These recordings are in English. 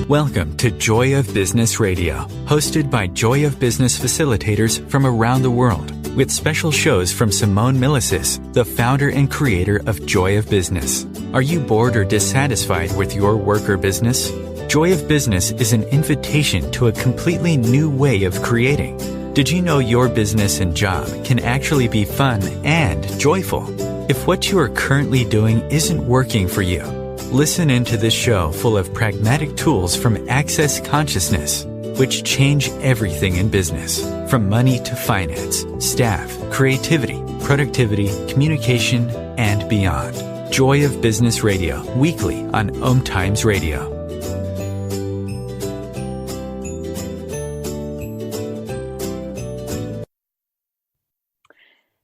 Welcome to Joy of Business Radio, hosted by Joy of Business facilitators from around the world, with special shows from Simone Milasas, the founder and creator of Joy of Business. Are you bored or dissatisfied with your work or business? Joy of Business is an invitation to a completely new way of creating. Did you know your business and job can actually be fun and joyful? If what you are currently doing isn't working for you, listen into this show full of pragmatic tools from Access Consciousness, which change everything in business, from money to finance, staff, creativity, productivity, communication, and beyond. Joy of Business Radio, weekly on OMTimes Radio.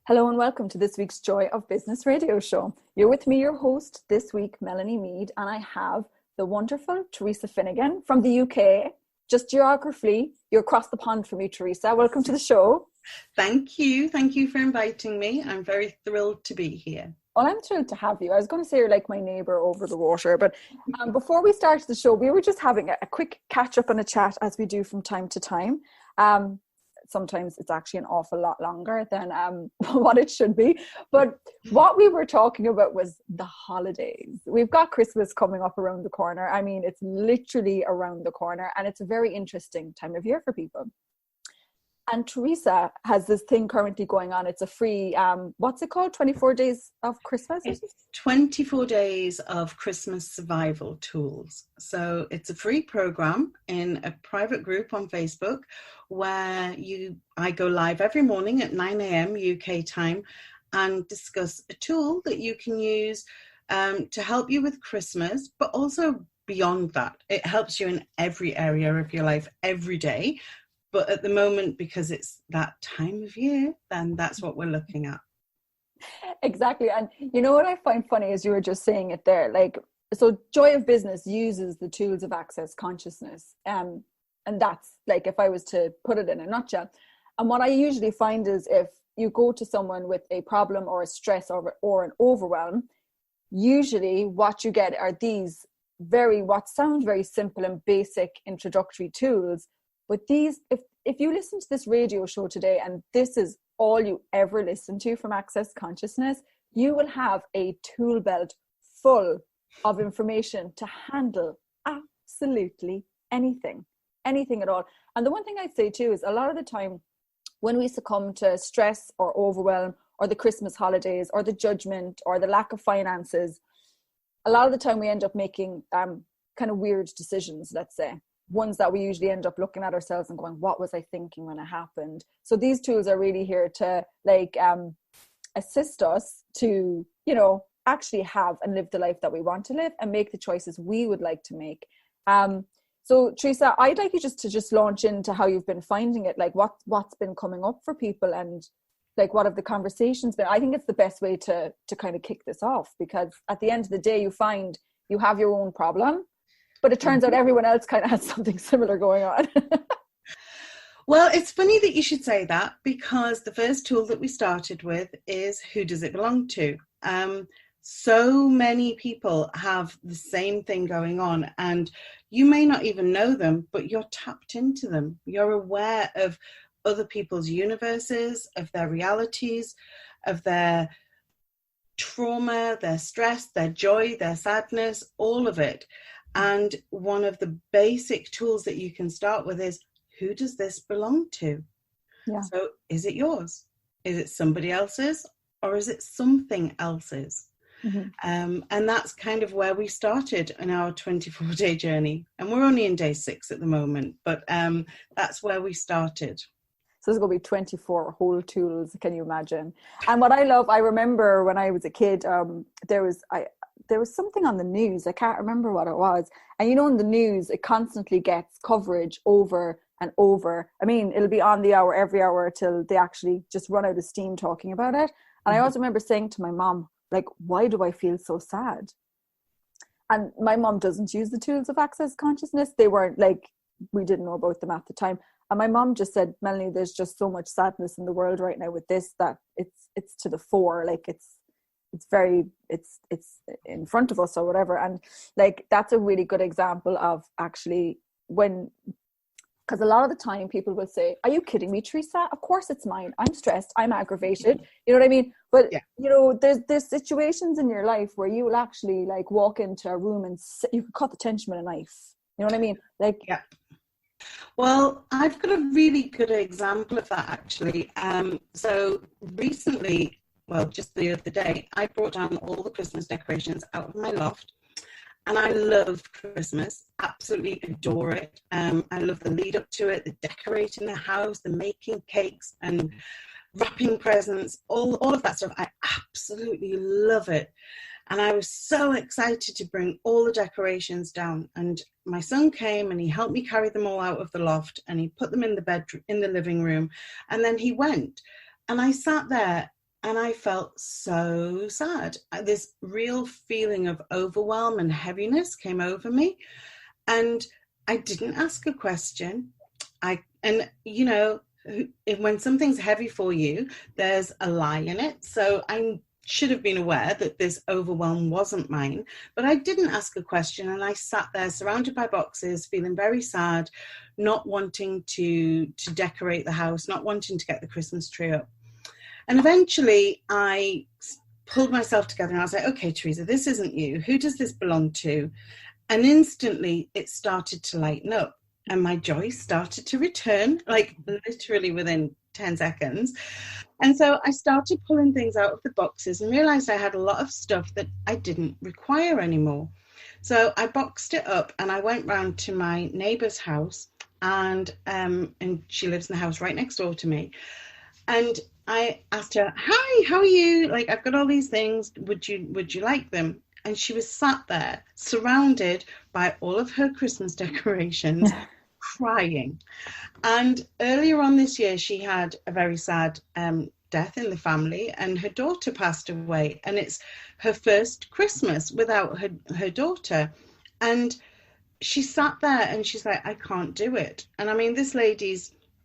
Hello and welcome to this week's Joy of Business Radio show. You're with me, your host this week, Melanie Mead, and I have the wonderful Theresa Finnegan from the UK. Just geographically, you're across the pond from me, Theresa. Welcome to the show. Thank you. Thank you for inviting me. I'm very thrilled to be here. Well, I'm thrilled to have you. I was going to say you're like my neighbour over the water, but before we started the show, we were just having a quick catch up and a chat as we do from time to time. Sometimes it's actually an awful lot longer than what it should be. But what we were talking about was the holidays. We've got Christmas coming up around the corner. I mean, it's literally around the corner, and it's a very interesting time of year for people. And Theresa has this thing currently going on. It's a free, what's it called? 24 days of Christmas? It's 24 days of Christmas survival tools. So it's a free program in a private group on Facebook where I go live every morning at 9 a.m. UK time and discuss a tool that you can use to help you with Christmas, but also beyond that. It helps you in every area of your life every day. But at the moment, because it's that time of year, then that's what we're looking at. Exactly. And you know what I find funny is you were just saying it there. Like, so Joy of Business uses the tools of Access Consciousness. And that's like, if I was to put it in a nutshell. And what I usually find is if you go to someone with a problem or a stress or an overwhelm, usually what you get are these what sound very simple and basic introductory tools. But these, if you listen to this radio show today, and this is all you ever listen to from Access Consciousness, you will have a tool belt full of information to handle absolutely anything at all. And the one thing I'd say too is a lot of the time when we succumb to stress or overwhelm or the Christmas holidays or the judgment or the lack of finances, a lot of the time we end up making kind of weird decisions, let's say. Ones that we usually end up looking at ourselves and going, what was I thinking when it happened? So these tools are really here to assist us to, actually have and live the life that we want to live and make the choices we would like to make. So Theresa, I'd like you just launch into how you've been finding it, like what's been coming up for people and like what have the conversations been? I think it's the best way to kind of kick this off, because at the end of the day, you find you have your own problem, but it turns out everyone else kind of has something similar going on. Well, it's funny that you should say that, because the first tool that we started with is who does it belong to? So many people have the same thing going on, and you may not even know them, but you're tapped into them. You're aware of other people's universes, of their realities, of their trauma, their stress, their joy, their sadness, all of it. And one of the basic tools that you can start with is, who does this belong to? Yeah. So is it yours? Is it somebody else's? Or is it something else's? Mm-hmm. And that's kind of where we started in our 24-day journey. And we're only in day 6 at the moment, but that's where we started. So there's going to be 24 whole tools. Can you imagine? And what I love, I remember when I was a kid, there was something on the news. I can't remember what it was. And in the news, it constantly gets coverage over and over. I mean, it'll be on the hour, every hour, till they actually just run out of steam talking about it. And I also remember saying to my mom, like, why do I feel so sad? And my mom doesn't use the tools of Access Consciousness. They weren't we didn't know about them at the time. And my mom just said, Melanie, there's just so much sadness in the world right now with this, that it's to the fore. Like it's in front of us or whatever. And like, that's a really good example of actually when, because a lot of the time people will say, are you kidding me, Theresa? Of course it's mine. I'm stressed. I'm aggravated. You know what I mean? But, you know, there's situations in your life where you will actually like walk into a room and you could cut the tension with a knife. You know what I mean? Like, Well, I've got a really good example of that, actually. So recently, well, just the other day, I brought down all the Christmas decorations out of my loft. And I love Christmas, absolutely adore it. I love the lead up to it, the decorating the house, the making cakes and wrapping presents, all of that stuff. I absolutely love it. And I was so excited to bring all the decorations down. And my son came and he helped me carry them all out of the loft, and he put them in the bedroom, in the living room. And then he went, and I sat there and I felt so sad. This real feeling of overwhelm and heaviness came over me. And I didn't ask a question. And you know, when something's heavy for you, there's a lie in it. So I should have been aware that this overwhelm wasn't mine, but I didn't ask a question, and I sat there surrounded by boxes, feeling very sad, not wanting to decorate the house, not wanting to get the Christmas tree up. And eventually I pulled myself together and I was like, okay, Theresa, this isn't you. Who does this belong to? And instantly it started to lighten up, and my joy started to return, like literally within 10 seconds. And so I started pulling things out of the boxes and realized I had a lot of stuff that I didn't require anymore. So I boxed it up and I went round to my neighbour's house, and she lives in the house right next door to me. And I asked her, hi, how are you? Like, I've got all these things. Would you like them? And she was sat there surrounded by all of her Christmas decorations, crying. And earlier on this year, she had a very sad death in the family, and her daughter passed away. And it's her first Christmas without her daughter. And she sat there and she's like, I can't do it. And I mean, this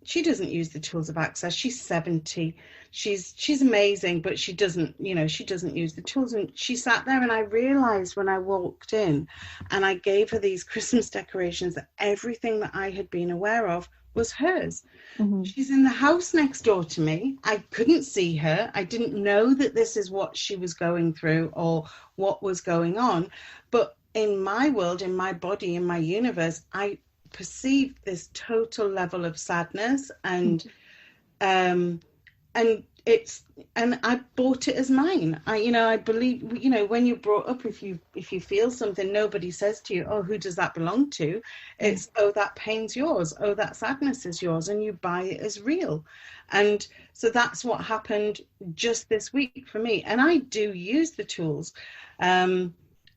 she doesn't use the tools of access. She's 70. She's amazing, but she doesn't use the tools. And she sat there, and I realized when I walked in and I gave her these Christmas decorations that everything that I had been aware of was hers. Mm-hmm. She's in the house next door to me. I couldn't see her. I didn't know that this is what she was going through or what was going on. But in my world, in my body, in my universe, I perceived this total level of sadness, and I bought it as mine. I believe, when you're brought up, if you feel something, nobody says to you, oh, who does that belong to? It's, oh, that pain's yours, oh, that sadness is yours, and you buy it as real. And so that's what happened just this week for me. And I do use the tools,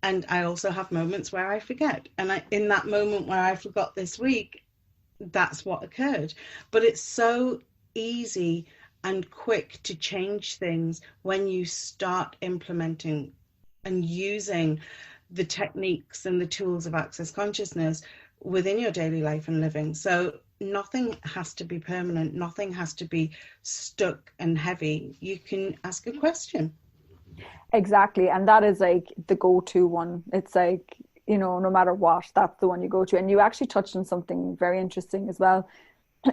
and I also have moments where I forget. And in that moment where I forgot this week, that's what occurred. But it's so easy and quick to change things when you start implementing and using the techniques and the tools of access consciousness within your daily life and living. So nothing has to be permanent. Nothing has to be stuck and heavy. You can ask a question. Exactly. And that is like the go-to one. It's like, no matter what, that's the one you go to. And you actually touched on something very interesting as well.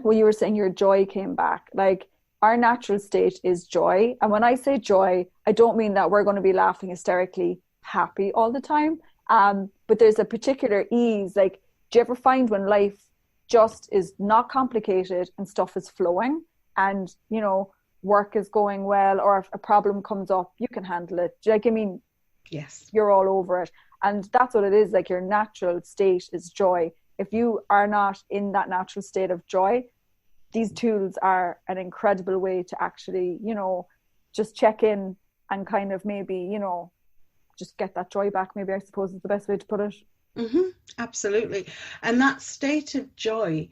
When you were saying your joy came back, like our natural state is joy. And when I say joy, I don't mean that we're going to be laughing hysterically happy all the time. But there's a particular ease. Like, do you ever find when life just is not complicated and stuff is flowing and, work is going well, or if a problem comes up, you can handle it. Do you like, I mean, yes, you're all over it. And that's what it is. Like, your natural state is joy. If you are not in that natural state of joy, these tools are an incredible way to actually, just check in and kind of maybe, just get that joy back. Maybe I suppose is the best way to put it. Mm-hmm. Absolutely. And that state of joy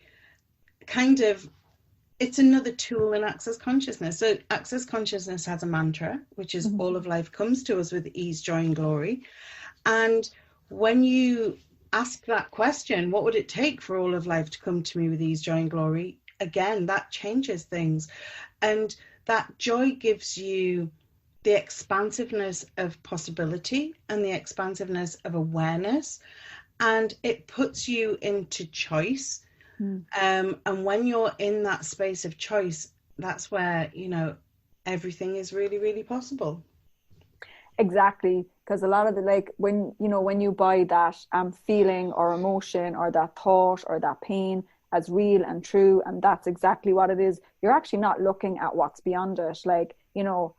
it's another tool in access consciousness. So access consciousness has a mantra, which is all of life comes to us with ease, joy, and glory. And when you ask that question, what would it take for all of life to come to me with ease, joy, and glory? Again, that changes things. And that joy gives you the expansiveness of possibility and the expansiveness of awareness, and it puts you into choice. And when you're in that space of choice, that's where, you know, everything is really, really possible. Exactly, because a lot of the, like, when, you know, when you buy that feeling or emotion or that thought or that pain as real and true, and that's exactly what it is, you're actually not looking at what's beyond it, like, you know,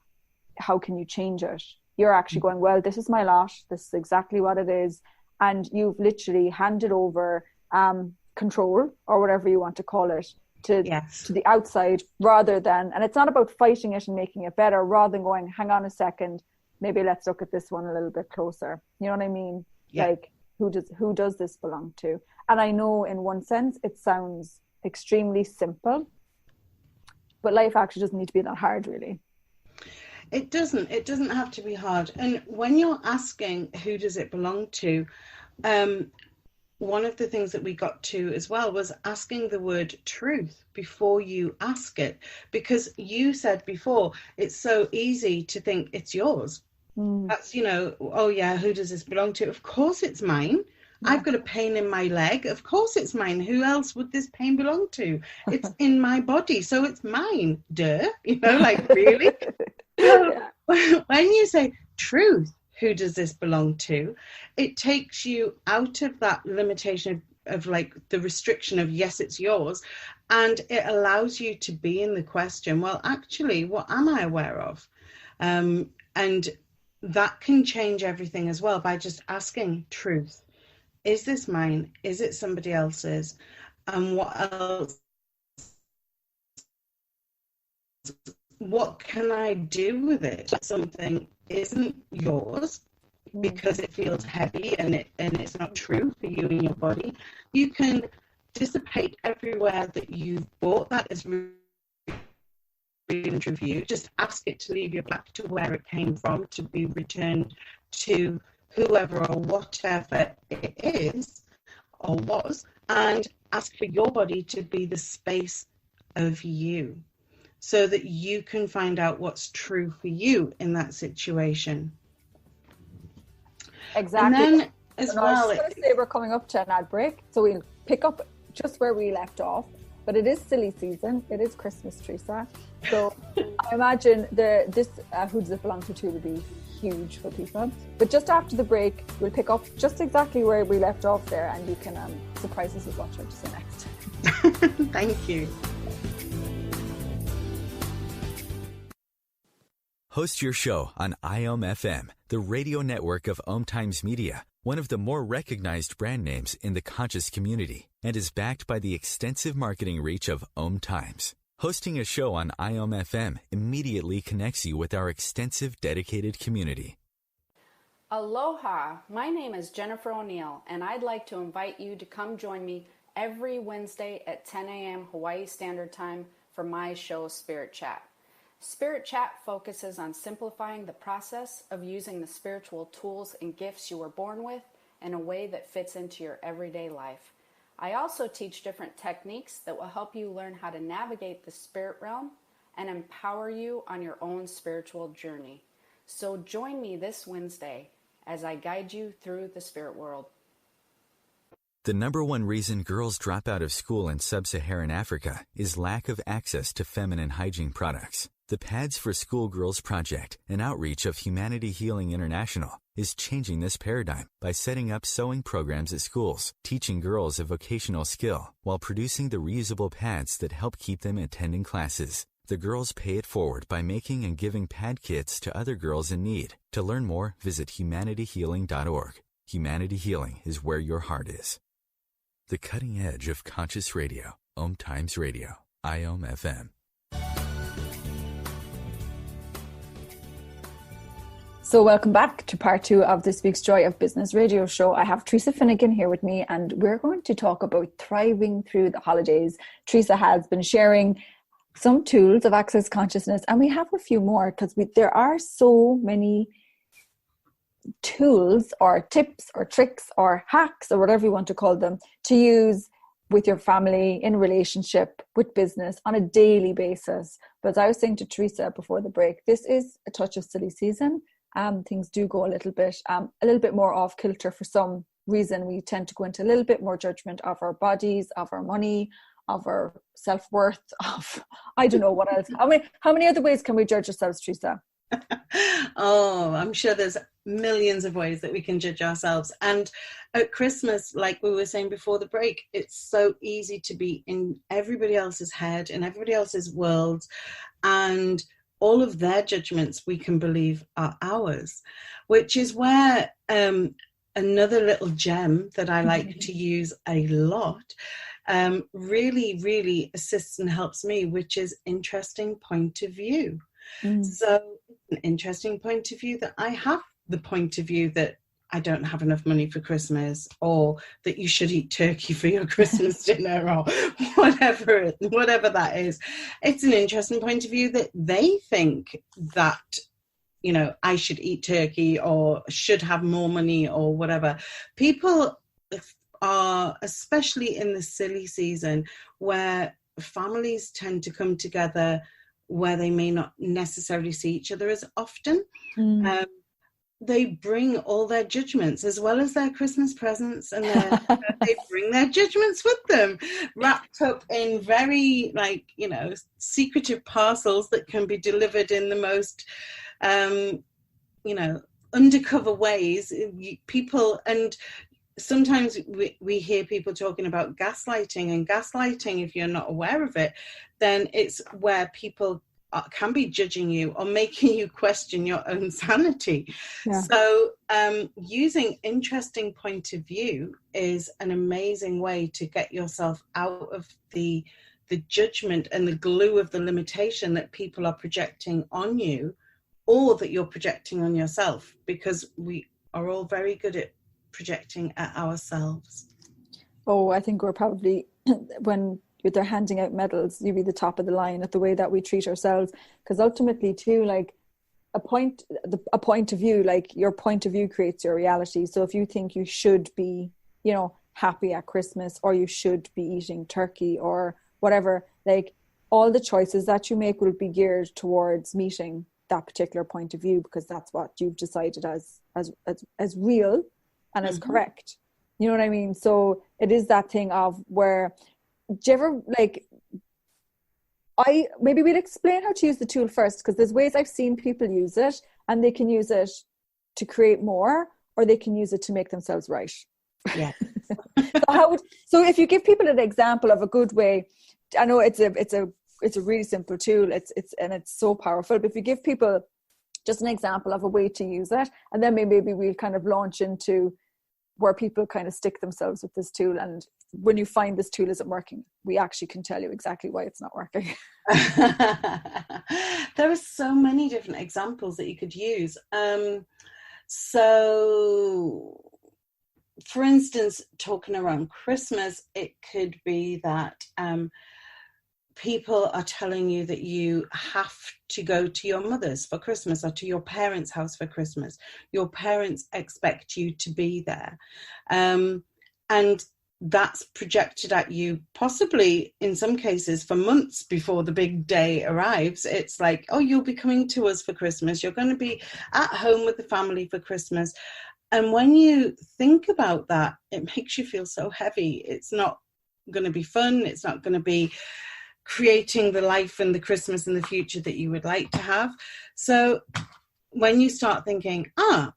how can you change it? You're actually going, well, this is my lot, this is exactly what it is, and you've literally handed over control, or whatever you want to call it, to the outside, rather than, and it's not about fighting it and making it better, rather than going, hang on a second, maybe let's look at this one a little bit closer. You know what I mean? Yeah. Like, who does this belong to? And I know in one sense it sounds extremely simple, but life actually doesn't need to be that hard, really. It doesn't have to be hard. And when you're asking who does it belong to, one of the things that we got to as well was asking the word truth before you ask it, because you said before, it's so easy to think it's yours. That's, you know, oh yeah, who does this belong to? Of course it's mine. Yeah. I've got a pain in my leg. Of course it's mine. Who else would this pain belong to? It's in my body, so it's mine. Duh. You know, like, really? So when you say truth, who does this belong to? It takes you out of that limitation of like the restriction of yes, it's yours. And it allows you to be in the question, well, actually, what am I aware of? And that can change everything as well by just asking truth. Is this mine? Is it somebody else's? And what else? What can I do with it? Something isn't yours because it feels heavy and it's not true for you and your body. You can dissipate everywhere that you've bought that is really true for you. Just ask it to leave you back to where it came from, to be returned to whoever or whatever it is or was, and ask for your body to be the space of you, so that you can find out what's true for you in that situation. Exactly. And then as well, I was going to say we're coming up to an ad break, so we'll pick up just where we left off. But it is silly season. It is Christmas, Theresa. So I imagine this who does it belong to will be huge for people. But just after the break, we'll pick up just exactly where we left off there, and you can surprise us with what you're to say next. Thank you. Host your show on OMFM, the radio network of OMTimes Media, one of the more recognized brand names in the conscious community, and is backed by the extensive marketing reach of OMTimes. Hosting a show on OMFM immediately connects you with our extensive dedicated community. Aloha, my name is Jennifer O'Neill, and I'd like to invite you to come join me every Wednesday at 10 a.m. Hawaii Standard Time for my show, Spirit Chat. Spirit Chat focuses on simplifying the process of using the spiritual tools and gifts you were born with in a way that fits into your everyday life. I also teach different techniques that will help you learn how to navigate the spirit realm and empower you on your own spiritual journey. So join me this Wednesday as I guide you through the spirit world. The number one reason girls drop out of school in sub-Saharan Africa is lack of access to feminine hygiene products. The Pads for Schoolgirls Project, an outreach of Humanity Healing International, is changing this paradigm by setting up sewing programs at schools, teaching girls a vocational skill, while producing the reusable pads that help keep them attending classes. The girls pay it forward by making and giving pad kits to other girls in need. To learn more, visit humanityhealing.org. Humanity Healing is where your heart is. The cutting edge of conscious radio, OMTimes Radio, IOM-FM. So welcome back to part 2 of this week's Joy of Business radio show. I have Theresa Finnegan here with me, and we're going to talk about thriving through the holidays. Theresa has been sharing some tools of access consciousness, and we have a few more because there are so many tools or tips or tricks or hacks or whatever you want to call them to use with your family, in relationship, with business, on a daily basis. But as I was saying to Theresa before the break, this is a touch of silly season. Things do go a little bit more off kilter for some reason. We tend to go into a little bit more judgment of our bodies, of our money, of our self-worth, of I don't know what else. How many other ways can we judge ourselves, Theresa? Oh, I'm sure there's millions of ways that we can judge ourselves. And at Christmas, like we were saying before the break, it's so easy to be in everybody else's head, in everybody else's world, and all of their judgments we can believe are ours, which is where another little gem that I like to use a lot really, really assists and helps me, which is interesting point of view. So an interesting point of view that I have the point of view that I don't have enough money for Christmas, or that you should eat turkey for your Christmas dinner, or whatever that is. It's an interesting point of view that they think that, you know, I should eat turkey or should have more money or whatever. People are, especially in the silly season where families tend to come together where they may not necessarily see each other as often. They bring all their judgments as well as their Christmas presents, and they bring their judgments with them, wrapped up in very, like, you know, secretive parcels that can be delivered in the most, you know, undercover ways. People, and sometimes we hear people talking about gaslighting, and gaslighting, if you're not aware of it, then it's where people can be judging you or making you question your own sanity. Yeah. So using interesting point of view is an amazing way to get yourself out of the judgment and the glue of the limitation that people are projecting on you, or that you're projecting on yourself, because we are all very good at projecting at ourselves. Oh, I think we're probably, when they're handing out medals, you'd be the top of the line at the way that we treat ourselves. Because ultimately too, like a point of view, like your point of view creates your reality. So if you think you should be, you know, happy at Christmas, or you should be eating turkey or whatever, like all the choices that you make will be geared towards meeting that particular point of view, because that's what you've decided as real and as correct. You know what I mean? So it is that thing of where, do you ever, like, maybe we'll explain how to use the tool first, because there's ways I've seen people use it, and they can use it to create more, or they can use it to make themselves right. Yeah. So if you give people an example of a good way, I know it's a really simple tool, it's so powerful, but if you give people just an example of a way to use it, and then maybe we'll kind of launch into where people kind of stick themselves with this tool, and when you find this tool isn't working, we actually can tell you exactly why it's not working. There are so many different examples that you could use. So for instance, talking around Christmas, it could be that people are telling you that you have to go to your mother's for Christmas, or to your parents' house for Christmas. Your parents expect you to be there. And that's projected at you, possibly in some cases for months before the big day arrives. It's like, oh, you'll be coming to us for Christmas. You're going to be at home with the family for Christmas. And when you think about that, it makes you feel so heavy. It's not going to be fun. It's not going to be creating the life and the Christmas in the future that you would like to have. So when you start thinking,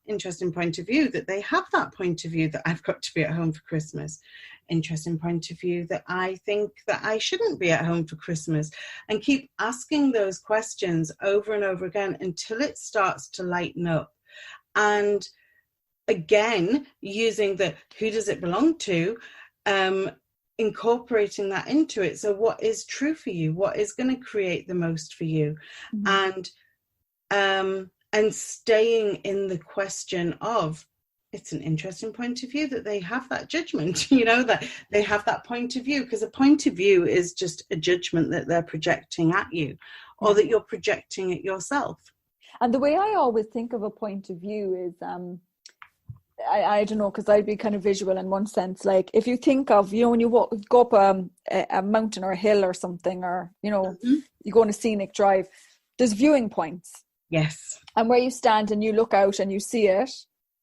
interesting point of view, that they have that point of view that I've got to be at home for Christmas. Interesting point of view that I think that I shouldn't be at home for Christmas. And keep asking those questions over and over again until it starts to lighten up. And again, using the who does it belong to, incorporating that into it. So what is true for you? What is going to create the most for you? And staying in the question of, it's an interesting point of view that they have that judgment, you know, that they have that point of view, because a point of view is just a judgment that they're projecting at you, or that you're projecting at yourself. And the way I always think of a point of view is, I don't know, because I'd be kind of visual in one sense. Like if you think of, when you go up a mountain or a hill or something, or, you go on a scenic drive, there's viewing points. Yes. And where you stand and you look out and you see it,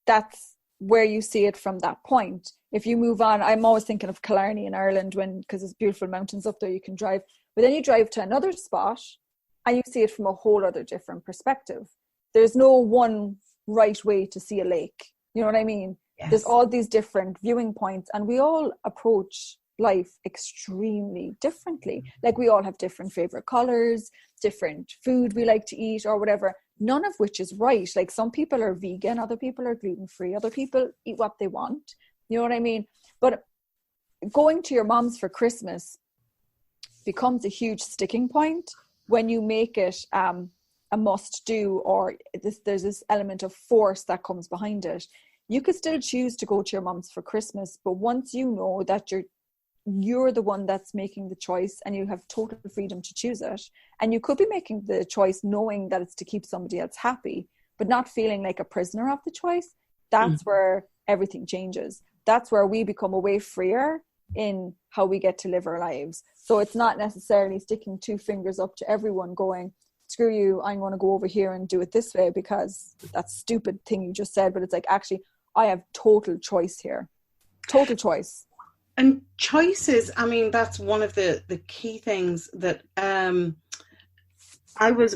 that's where you see it from that point. If you move on, I'm always thinking of Killarney in Ireland, because there's beautiful mountains up there you can drive. But then you drive to another spot and you see it from a whole other different perspective. There's no one right way to see a lake. You know what I mean? Yes. There's all these different viewing points, and we all approach life extremely differently. Like we all have different favorite colors, different food we like to eat or whatever, none of which is right. Like some people are vegan, other people are gluten-free, other people eat what they want. You know what I mean? But going to your mom's for Christmas becomes a huge sticking point when you make it a must do, or there's this element of force that comes behind it. You could still choose to go to your mom's for Christmas, but once you know that you're the one that's making the choice and you have total freedom to choose it, and you could be making the choice knowing that it's to keep somebody else happy, but not feeling like a prisoner of the choice, that's where everything changes. That's where we become a way freer in how we get to live our lives. So it's not necessarily sticking two fingers up to everyone going, screw you, I'm going to go over here and do it this way because that's stupid thing you just said. But it's like, actually, I have total choice here. Total choice. And choices, I mean, that's one of the key things that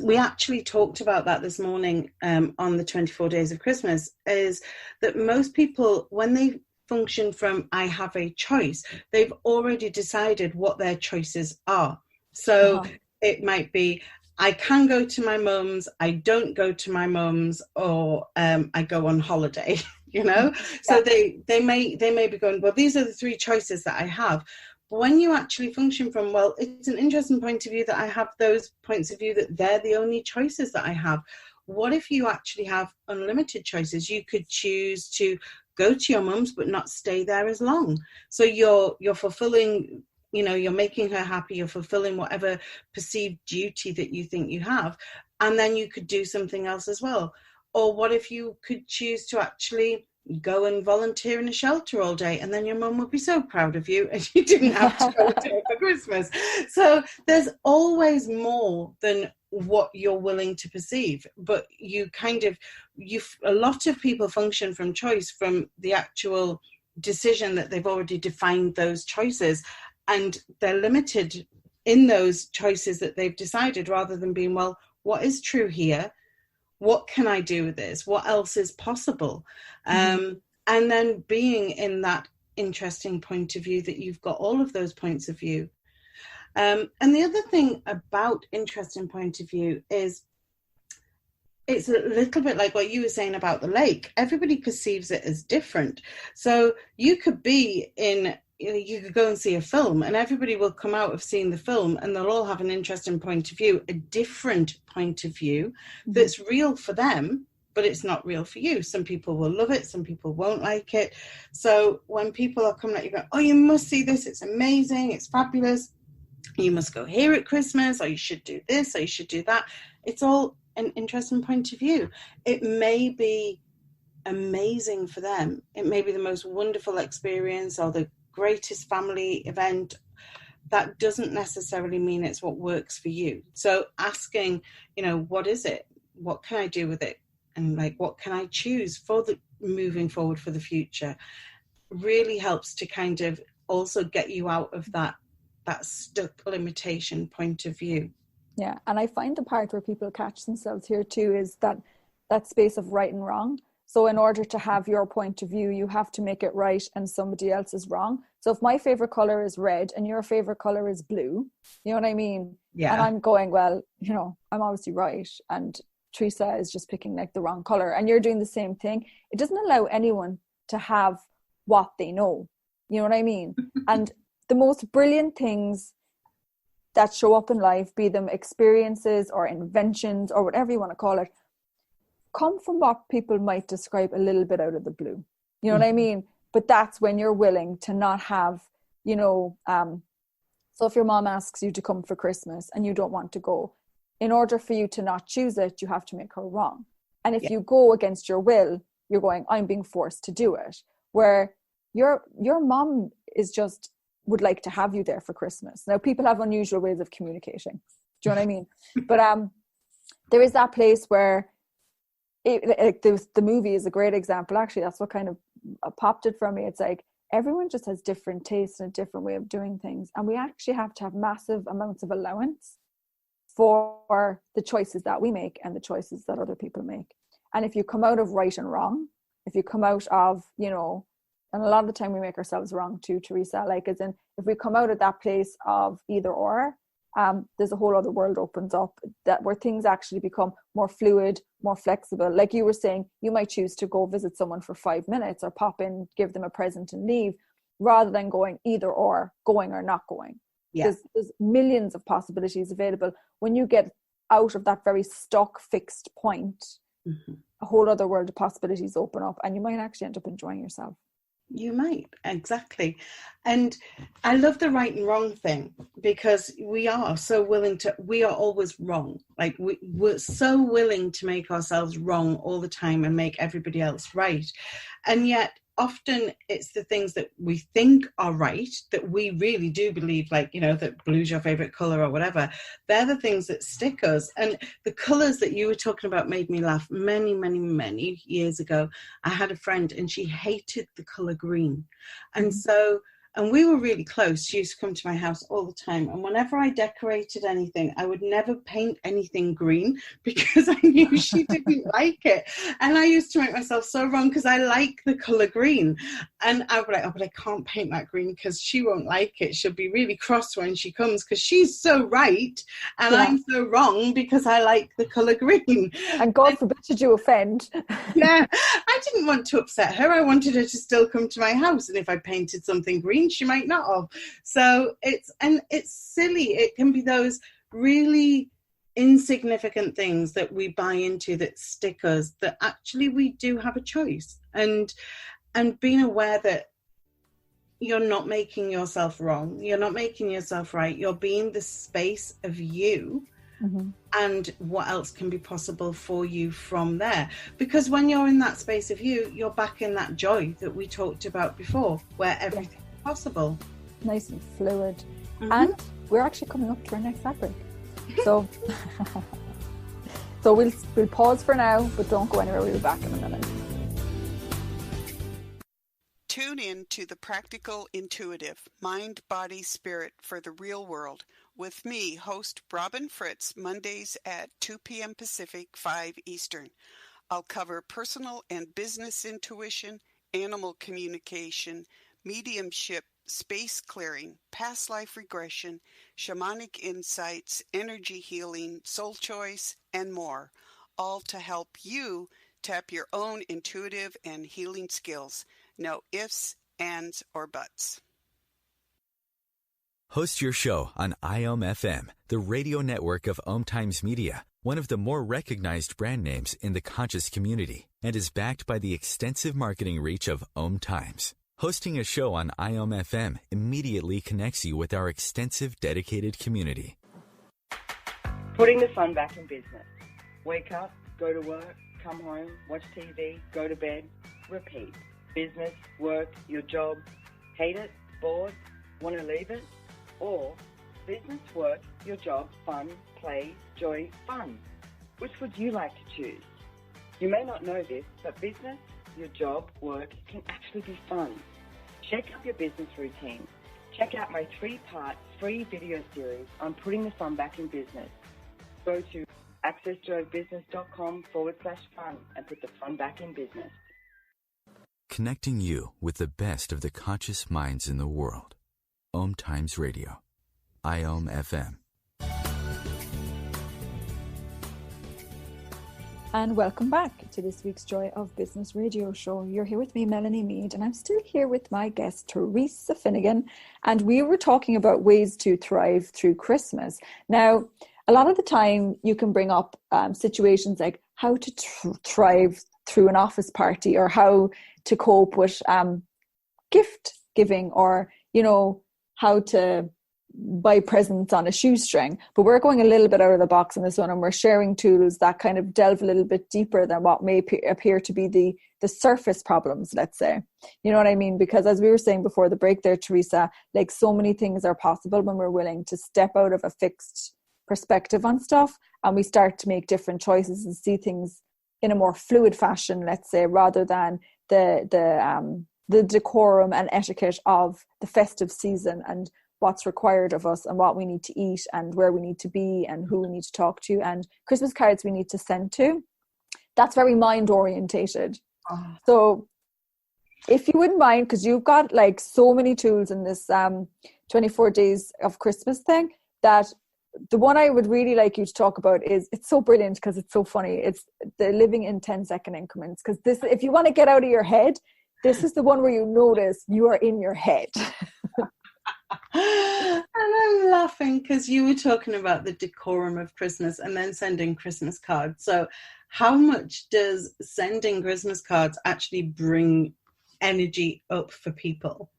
we actually talked about that this morning on the 24 Days of Christmas, is that most people, when they function from I have a choice, they've already decided what their choices are. So it might be, I can go to my mum's, I don't go to my mum's, or I go on holiday, So they may be going, well, these are the three choices that I have. But when you actually function from, well, it's an interesting point of view that I have those points of view that they're the only choices that I have. What if you actually have unlimited choices? You could choose to go to your mum's but not stay there as long. So you're fulfilling, you're making her happy, you're fulfilling whatever perceived duty that you think you have, and then you could do something else as well. Or what if you could choose to actually go and volunteer in a shelter all day, and then your mum would be so proud of you and you didn't have to go to it for Christmas. So there's always more than what you're willing to perceive, but a lot of people function from choice, from the actual decision that they've already defined those choices, and they're limited in those choices that they've decided, rather than being, well, what is true here? What can I do with this? What else is possible? And then being in that interesting point of view that you've got all of those points of view. And the other thing about interesting point of view is it's a little bit like what you were saying about the lake. Everybody perceives it as different. So you could be you could go and see a film and everybody will come out of seeing the film and they'll all have an interesting point of view, a different point of view that's real for them, but it's not real for you. Some people will love it, some people won't like it. So when people are coming at you going, oh, you must see this, it's amazing, it's fabulous, you must go here at Christmas, or you should do this, or you should do that, it's all an interesting point of view. It may be amazing for them. It may be the most wonderful experience or the greatest family event. That doesn't necessarily mean it's what works for you. So asking, what is it? What can I do with it? And what can I choose for the moving forward for the future, really helps to kind of also get you out of that stuck limitation point of view. Yeah. And I find the part where people catch themselves here too is that space of right and wrong. So in order to have your point of view, you have to make it right and somebody else is wrong. So if my favorite color is red and your favorite color is blue, you know what I mean? Yeah. And I'm going, well, I'm obviously right, and Theresa is just picking the wrong color, and you're doing the same thing. It doesn't allow anyone to have what they know. You know what I mean? And the most brilliant things that show up in life, be them experiences or inventions or whatever you want to call it, come from what people might describe a little bit out of the blue. You know what I mean? But that's when you're willing to not have, so if your mom asks you to come for Christmas and you don't want to go, in order for you to not choose it, you have to make her wrong. And if you go against your will, you're going, I'm being forced to do it. Where your mom is just would like to have you there for Christmas. Now, people have unusual ways of communicating. Do you know what I mean? But there is that place where the movie is a great example. Actually, that's what kind of popped it for me. It's like everyone just has different tastes and a different way of doing things. And we actually have to have massive amounts of allowance for the choices that we make and the choices that other people make. And if you come out of right and wrong, if you come out of, you know, and a lot of the time we make ourselves wrong too, Theresa, like as in if we come out of that place of either or, there's a whole other world opens up that where things actually become more fluid, more flexible. Like you were saying, you might choose to go visit someone for 5 minutes or pop in, give them a present and leave, rather than going either or, going or not going. Yeah. There's millions of possibilities available. When you get out of that very stuck, fixed point, a whole other world of possibilities open up, and you might actually end up enjoying yourself. You might, exactly. And I love the right and wrong thing, because we are so willing to, we are always wrong. Like we're so willing to make ourselves wrong all the time and make everybody else right. And yet often it's the things that we think are right that we really do believe, like, you know, that blue's your favorite color or whatever. They're the things that stick us. And the colors that you were talking about made me laugh. Many years ago, I had a friend and she hated the color green. And and we were really close. She used to come to my house all the time. And whenever I decorated anything, I would never paint anything green because I knew she didn't like it. And I used to make myself so wrong because I like the color green. And I would be like, oh, but I can't paint that green because she won't like it. She'll be really cross when she comes because she's so right. And I'm so wrong because I like the color green. And God forbid should you offend. Yeah, I didn't want to upset her. I wanted her to still come to my house. And if I painted something green, she might not have. So it's silly. It can be those really insignificant things that we buy into that stick us, that actually we do have a choice. And being aware that you're not making yourself wrong, you're not making yourself right, you're being the space of you. And what else can be possible for you from there? Because when you're in that space of you, you're back in that joy that we talked about before, where everything is possible. Nice and fluid. And we're actually coming up to our next ad break. So, we'll pause for now, but don't go anywhere. We'll be back in a minute. Tune in to the Practical Intuitive, Mind, Body, Spirit for the Real World with me, host Robin Fritz, Mondays at 2 p.m. Pacific, 5 Eastern. I'll cover personal and business intuition, animal communication, mediumship, space clearing, past life regression, shamanic insights, energy healing, soul choice, and more, all to help you tap your own intuitive and healing skills. No ifs, ands, or buts. Host your show on IOM-FM, the radio network of OMTimes Media, one of the more recognized brand names in the conscious community, and is backed by the extensive marketing reach of OMTimes. Hosting a show on IOM-FM immediately connects you with our extensive dedicated community. Putting the fun back in business. Wake up, go to work, come home, watch TV, go to bed, repeat. Business, work, your job, hate it, bored, want to leave it? Or business, work, your job, fun, play, joy, fun. Which would you like to choose? You may not know this, but business, your job, work can actually be fun. Shake up your business routine. Check out my 3-part free video series on putting the fun back in business. Go to accessjoybusiness.com/fun and put the fun back in business. Connecting you with the best of the conscious minds in the world. OMTimes Radio. IOM-FM. And welcome back to this week's Joy of Business radio show. You're here with me, Melanie Mead, and I'm still here with my guest, Theresa Finnegan. And we were talking about ways to thrive through Christmas. Now, a lot of the time you can bring up situations like how to thrive through an office party, or how to cope with gift giving, or, you know, how to buy presents on a shoestring. But we're going a little bit out of the box in this one, and we're sharing tools that kind of delve a little bit deeper than what may appear to be the surface problems, let's say. You know what I mean? Because as we were saying before the break there, Theresa, like so many things are possible when we're willing to step out of a fixed perspective on stuff, and we start to make different choices and see things in a more fluid fashion, let's say, rather than the decorum and etiquette of the festive season and what's required of us and what we need to eat and where we need to be and who we need to talk to and Christmas cards we need to send to. That's very mind orientated. Oh. So if you wouldn't mind, because you've got like so many tools in this 24 days of Christmas thing, that the one I would really like you to talk about is, it's so brilliant because it's so funny. It's the living in 10-second increments. Because this, if you want to get out of your head, this is the one where you notice you are in your head. And I'm laughing because you were talking about the decorum of Christmas and then sending Christmas cards. So how much does sending Christmas cards actually bring energy up for people?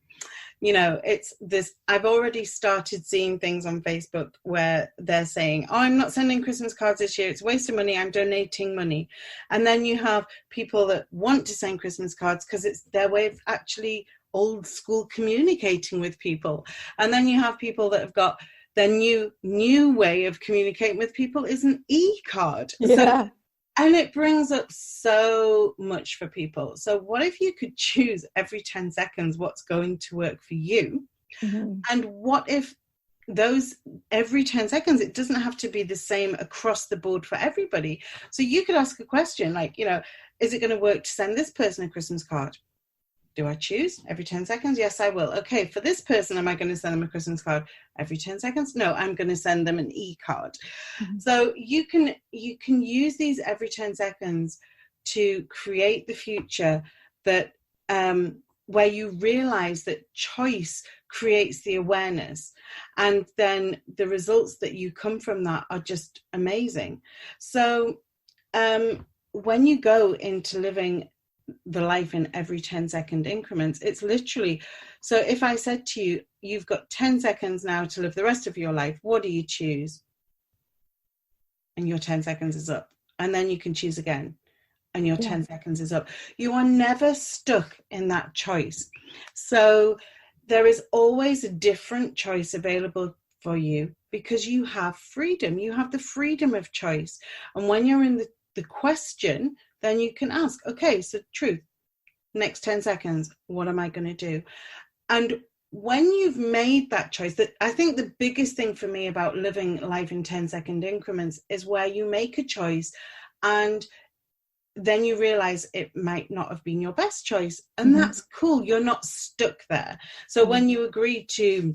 You know, it's this, I've already started seeing things on Facebook where they're saying, oh, I'm not sending Christmas cards this year. It's a waste of money. I'm donating money. And then you have people that want to send Christmas cards because it's their way of actually old school communicating with people. And then you have people that have got their new way of communicating with people is an e-card. Yeah. And it brings up so much for people. So what if you could choose every 10 seconds what's going to work for you? Mm-hmm. And what if those every 10 seconds, it doesn't have to be the same across the board for everybody. So you could ask a question like, you know, is it going to work to send this person a Christmas card? Do I choose every 10 seconds? Yes, I will. Okay, for this person, am I going to send them a Christmas card every 10 seconds? No, I'm going to send them an e-card. Mm-hmm. So you can use these every 10 seconds to create the future that where you realize that choice creates the awareness, and then the results that you come from that are just amazing. So when you go into living the life in every 10-second increments, it's literally, so if I said to you, you've got 10 seconds now to live the rest of your life, what do you choose? And your 10 seconds is up. And then you can choose again, and your 10 seconds is up. You are never stuck in that choice. So there is always a different choice available for you because you have freedom. You have the freedom of choice. And when you're in the question, then you can ask, okay, so truth, next 10 seconds, what am I going to do? And when you've made that choice, that I think the biggest thing for me about living life in 10-second increments is where you make a choice and then you realize it might not have been your best choice. And mm-hmm. that's cool. You're not stuck there. So mm-hmm. when you agree to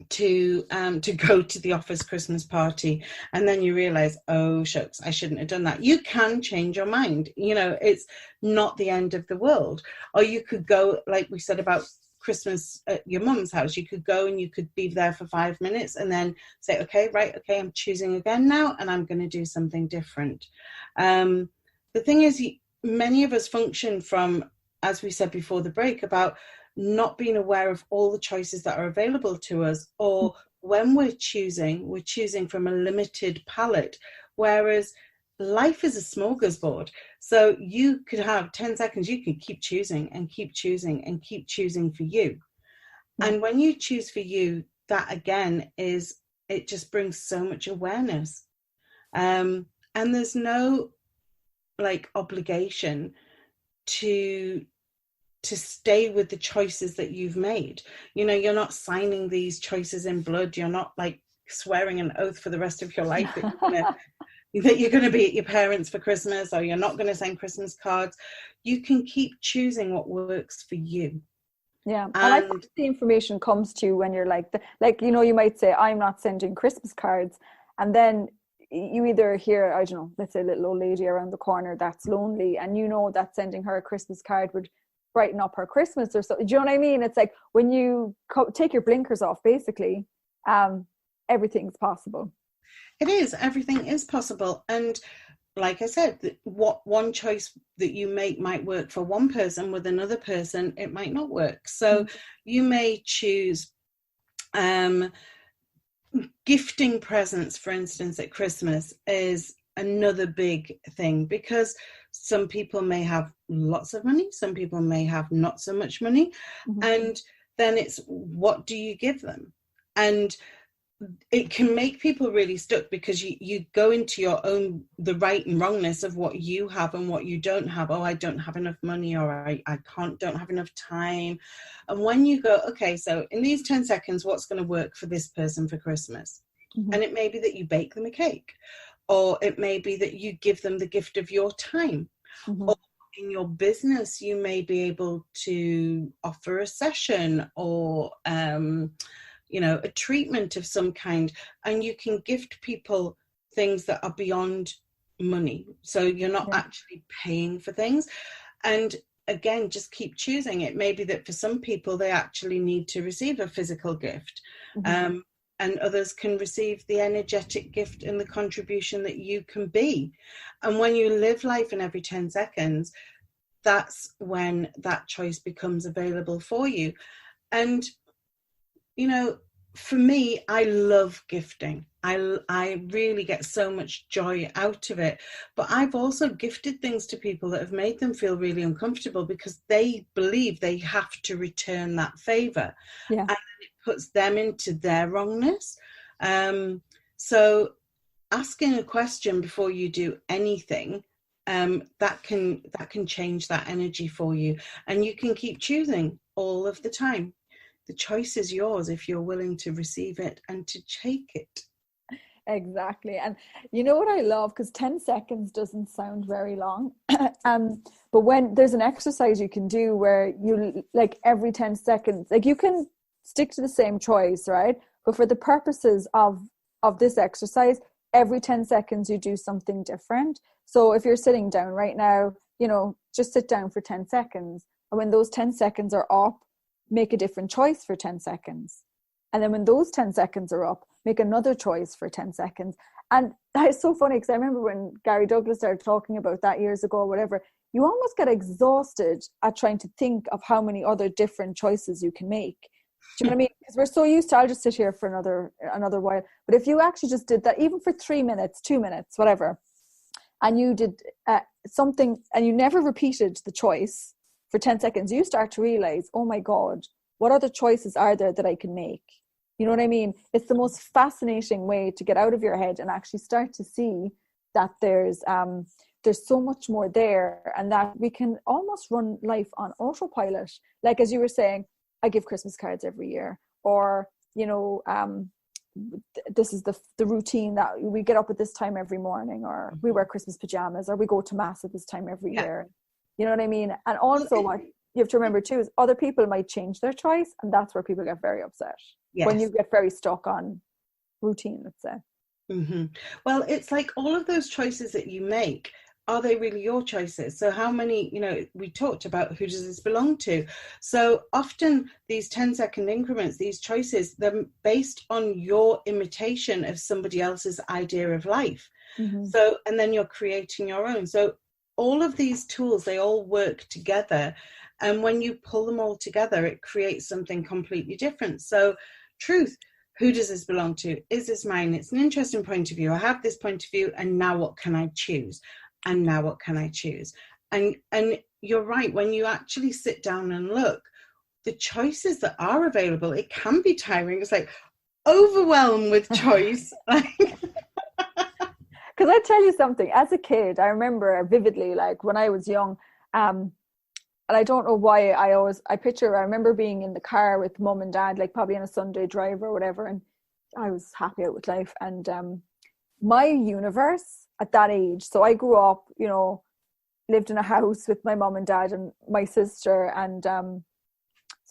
go to the office Christmas party and then you realize, oh shucks, I shouldn't have done that, you can change your mind. You know, it's not the end of the world. Or you could go, like we said about Christmas at your mum's house, you could go and you could be there for 5 minutes and then say, okay, I'm choosing again now and I'm going to do something different. The thing is, many of us function from, as we said before the break, about not being aware of all the choices that are available to us, or when we're choosing from a limited palette, whereas life is a smorgasbord. So you could have 10 seconds, you can keep choosing and keep choosing and keep choosing for you. And when you choose for you, that again it just brings so much awareness. And there's no like obligation to stay with the choices that you've made. You know, you're not signing these choices in blood. You're not like swearing an oath for the rest of your life that you're going to be at your parents for Christmas, or you're not going to send Christmas cards. You can keep choosing what works for you. Yeah. And I think the information comes to you when you're like, you know, you might say, I'm not sending Christmas cards. And then you either hear, I don't know, let's say a little old lady around the corner that's lonely, and you know that sending her a Christmas card would brighten up her Christmas or so. Do you know what I mean? It's like when you take your blinkers off, basically, everything's possible. It is. Everything is possible. And like I said, what one choice that you make might work for one person, with another person, it might not work. So you may choose gifting presents, for instance, at Christmas is another big thing, because some people may have lots of money, some people may have not so much money, and then it's, what do you give them? And it can make people really stuck, because you go into your own, the right and wrongness of what you have and what you don't have. Oh, I don't have enough money, or I don't have enough time. And when you go, okay, so in these 10 seconds, what's going to work for this person for Christmas? And it may be that you bake them a cake, or it may be that you give them the gift of your time. Or in your business, you may be able to offer a session, or a treatment of some kind, and you can gift people things that are beyond money, so you're not actually paying for things. And again, just keep choosing. It may be that for some people they actually need to receive a physical gift, and others can receive the energetic gift and the contribution that you can be. And when you live life in every 10 seconds, that's when that choice becomes available for you. And for me, I love gifting. I really get so much joy out of it. But I've also gifted things to people that have made them feel really uncomfortable, because they believe they have to return that favor. And it puts them into their wrongness. So asking a question before you do anything, that can change that energy for you. And you can keep choosing all of the time. The choice is yours if you're willing to receive it and to take it. Exactly. And you know what I love, because 10 seconds doesn't sound very long, but when there's an exercise you can do where you, like, every 10 seconds, like, you can stick to the same choice, right? But for the purposes of this exercise, every 10 seconds you do something different. So if you're sitting down right now, just sit down for 10 seconds. And when those 10 seconds are up, make a different choice for 10 seconds. And then when those 10 seconds are up, make another choice for 10 seconds. And that is so funny, because I remember when Gary Douglas started talking about that years ago or whatever, you almost get exhausted at trying to think of how many other different choices you can make. Do you know what I mean? Because we're so used to, I'll just sit here for another while. But if you actually just did that, even for 3 minutes, 2 minutes, whatever, and you did something, and you never repeated the choice for 10 seconds, you start to realize, oh my God, what other choices are there that I can make? You know what I mean? It's the most fascinating way to get out of your head and actually start to see that there's so much more there, and that we can almost run life on autopilot. Like, as you were saying, I give Christmas cards every year, or, this is the routine that we get up at this time every morning, or we wear Christmas pajamas, or we go to mass at this time every year. You know what I mean? And also what you have to remember too is other people might change their choice, and that's where people get very upset. When you get very stuck on routine, let's say. Well, it's like all of those choices that you make, are they really your choices? So how many, we talked about, who does this belong to? So often these 10-second increments, these choices, they're based on your imitation of somebody else's idea of life. So, and then you're creating your own. So all of these tools, they all work together. And when you pull them all together, it creates something completely different. So truth, who does this belong to? Is this mine? It's an interesting point of view. I have this point of view, and now what can I choose? And now what can I choose? And you're right, when you actually sit down and look, the choices that are available, it can be tiring. It's like overwhelmed with choice. Because I tell you something, as a kid, I remember vividly, like when I was young, and I don't know why I remember being in the car with mum and dad, like probably on a Sunday drive or whatever, and I was happy out with life. And my universe at that age, so I grew up, lived in a house with my mum and dad and my sister, and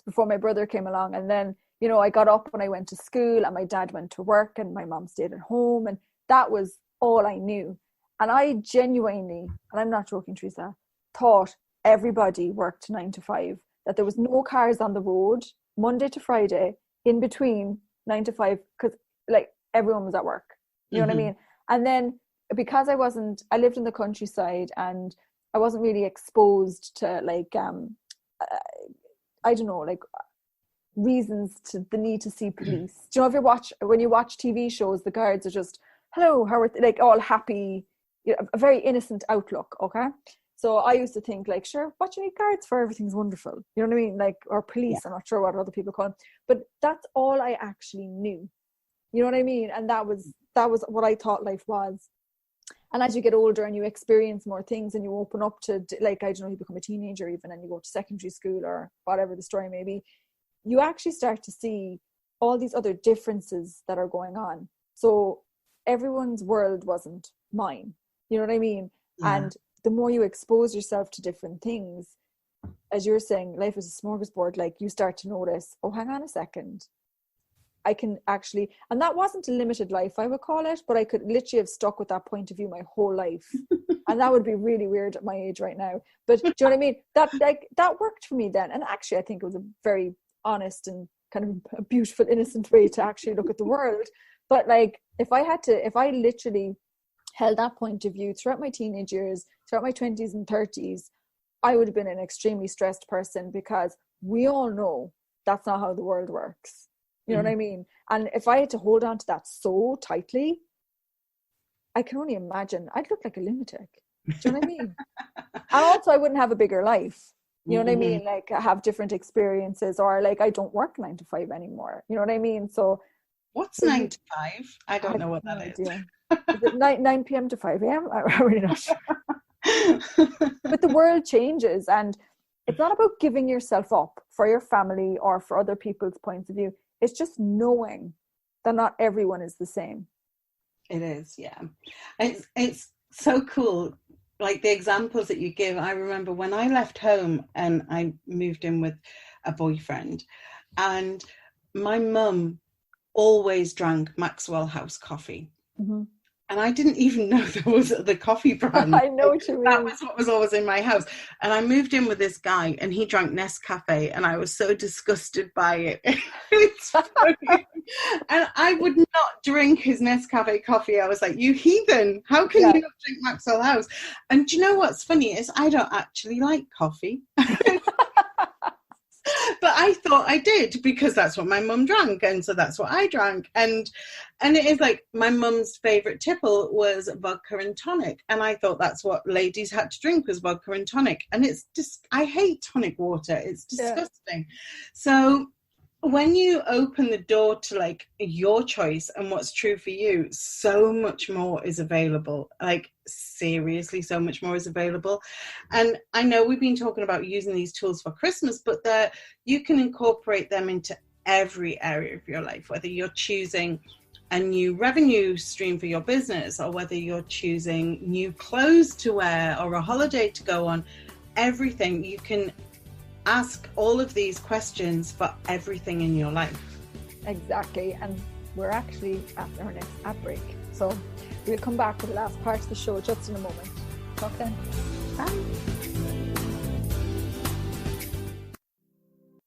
before my brother came along. And then, I got up when I went to school, and my dad went to work, and my mum stayed at home, and that was all I knew. And I genuinely, and I'm not joking, Theresa, thought everybody worked 9 to 5, that there was no cars on the road Monday to Friday in between 9 to 5, because like everyone was at work. You know what I mean? And then because I lived in the countryside, and I wasn't really exposed to like I don't know, like reasons to the need to see police. Do you know, when you watch TV shows, the guards are just, hello, how are like all happy, you know, a very innocent outlook. Okay. So I used to think like, sure, what do you need guards for? Everything's wonderful. You know what I mean? Like, or police, I'm not sure what other people call them, but that's all I actually knew. You know what I mean? And that was what I thought life was. And as you get older and you experience more things and you open up to, like, I don't know, you become a teenager even, and you go to secondary school or whatever the story may be, you actually start to see all these other differences that are going on. So everyone's world wasn't mine. You know what I mean? Yeah. And the more you expose yourself to different things, as you're saying, life is a smorgasbord, like you start to notice, oh, hang on a second. I can actually, and that wasn't a limited life, I would call it, but I could literally have stuck with that point of view my whole life. And that would be really weird at my age right now. But do you know what I mean? That worked for me then. And actually, I think it was a very honest and kind of a beautiful, innocent way to actually look at the world. But like, if I literally held that point of view throughout my teenage years, throughout my 20s and 30s, I would have been an extremely stressed person, because we all know that's not how the world works. You know what I mean? And if I had to hold on to that so tightly, I can only imagine I'd look like a lunatic. Do you know what I mean? And also I wouldn't have a bigger life. You know what I mean? Like, I have different experiences, or like I don't work 9 to 5 anymore. You know what I mean? So what's 9 to 5? I don't know what that is. Is it 9 p.m. to 5 a.m.? I'm really not sure. But the world changes, and it's not about giving yourself up for your family or for other people's points of view. It's just knowing that not everyone is the same. It is, yeah. It's so cool. Like the examples that you give, I remember when I left home and I moved in with a boyfriend, and my mum always drank Maxwell House coffee. Mm-hmm. And I didn't even know there was the coffee brand. I know what you mean. That was what was always in my house. And I moved in with this guy, and he drank Nescafe, and I was so disgusted by it. It's funny. And I would not drink his Nescafe coffee. I was like, you heathen, how can you not drink Maxwell House? And do you know what's funny is I don't actually like coffee. But I thought I did, because that's what my mum drank, and so that's what I drank. And it is like my mum's favourite tipple was vodka and tonic, and I thought that's what ladies had to drink, was vodka and tonic. And it's just, I hate tonic water. It's disgusting. Yeah. So when you open the door to like your choice and what's true for you, so much more is available. Like, seriously, so much more is available. And I know we've been talking about using these tools for Christmas, but you can incorporate them into every area of your life, whether you're choosing a new revenue stream for your business, or whether you're choosing new clothes to wear or a holiday to go on. Everything, you can ask all of these questions for everything in your life. Exactly. And we're actually at our next ad break, so we'll come back for the last part of the show just in a moment. Talk then. Bye.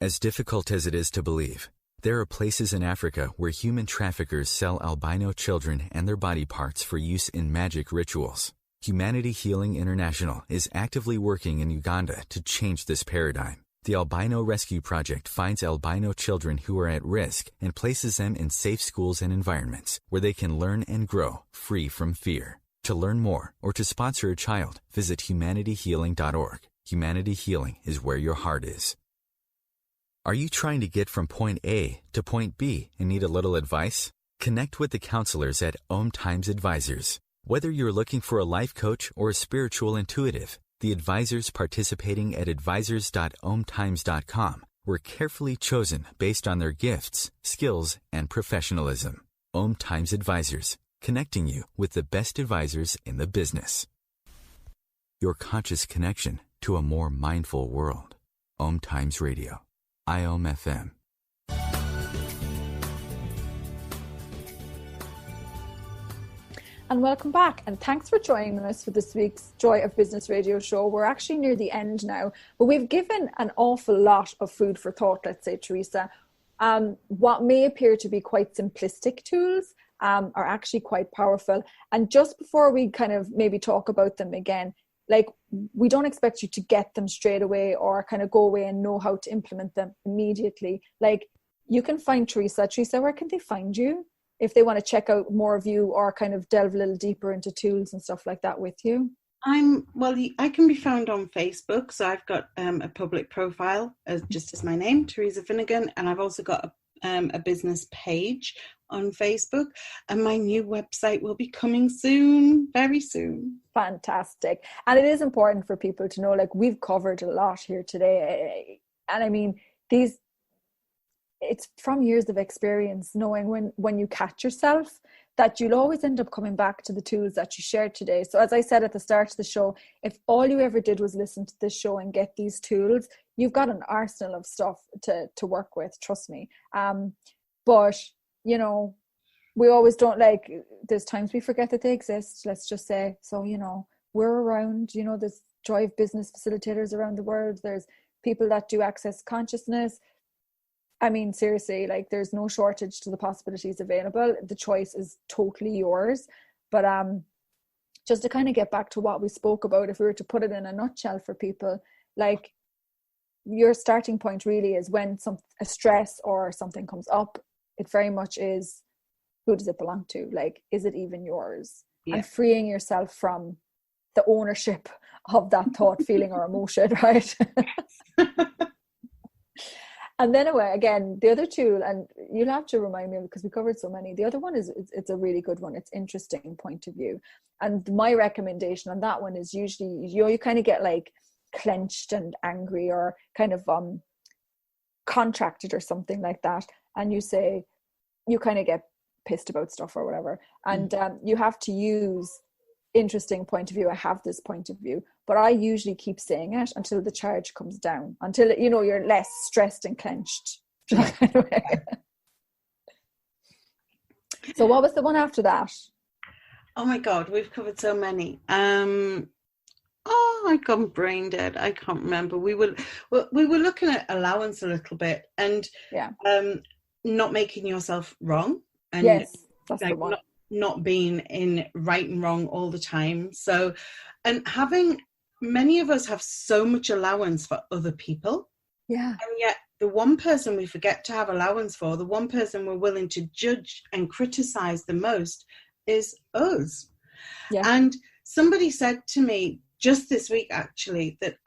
As difficult as it is to believe, there are places in Africa where human traffickers sell albino children and their body parts for use in magic rituals. Humanity Healing International is actively working in Uganda to change this paradigm. The Albino Rescue Project finds albino children who are at risk and places them in safe schools and environments where they can learn and grow free from fear. To learn more or to sponsor a child, visit humanityhealing.org. Humanity Healing is where your heart is. Are you trying to get from point A to point B and need a little advice? Connect with the counselors at OMTimes Advisors. Whether you're looking for a life coach or a spiritual intuitive, the advisors participating at advisors.omtimes.com were carefully chosen based on their gifts, skills, and professionalism. OMTimes Advisors, connecting you with the best advisors in the business. Your conscious connection to a more mindful world. OMTimes Radio. IOM FM. And welcome back, and thanks for joining us for this week's Joy of Business Radio show. We're actually near the end now, but we've given an awful lot of food for thought, let's say, Theresa. What may appear to be quite simplistic tools are actually quite powerful. And just before we kind of maybe talk about them again, like, we don't expect you to get them straight away or kind of go away and know how to implement them immediately. Like, you can find Theresa. Theresa, where can they find you if they want to check out more of you or kind of delve a little deeper into tools and stuff like that with you? I can be found on Facebook. So I've got a public profile as my name, Theresa Finnegan, and I've also got a business page on Facebook, and my new website will be coming soon, very soon. Fantastic. And it is important for people to know, like, we've covered a lot here today, and I mean, it's from years of experience, knowing when you catch yourself, that you'll always end up coming back to the tools that you shared today. So as I said at the start of the show, if all you ever did was listen to this show and get these tools, you've got an arsenal of stuff to work with, trust me. But, you know, we always don't, like, there's times we forget that they exist, let's just say. So, you know, we're around, you know, there's Joy of Business facilitators around the world. There's people that do access consciousness. I mean, seriously, like, there's no shortage to the possibilities available. The choice is totally yours. But just to kind of get back to what we spoke about, if we were to put it in a nutshell for people, like, your starting point really is when a stress or something comes up, it very much is, who does it belong to? Like, is it even yours? Yeah. And freeing yourself from the ownership of that thought, feeling, or emotion, right? And then again, the other tool, and you'll have to remind me because we covered so many. The other one is, it's a really good one. It's interesting point of view. And my recommendation on that one is usually, you kind of get like clenched and angry or kind of contracted or something like that. And you kind of get pissed about stuff or whatever. And you have to use interesting point of view. I have this point of view, but I usually keep saying it until the charge comes down, until, you know, you're less stressed and clenched. So what was the one after that? Oh my God, we've covered so many. I got brain dead. I can't remember. We were looking at allowance a little bit, and not making yourself wrong, and yes, that's the one. Not being in right and wrong all the time. So, and many of us have so much allowance for other people. Yeah. And yet the one person we forget to have allowance for, the one person we're willing to judge and criticize the most, is us. Yeah. And somebody said to me just this week, actually, that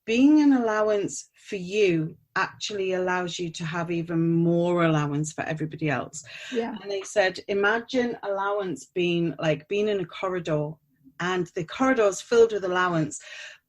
being an allowance for you actually allows you to have even more allowance for everybody else. Yeah. And they said, imagine allowance being like being in a corridor, and the corridor is filled with allowance.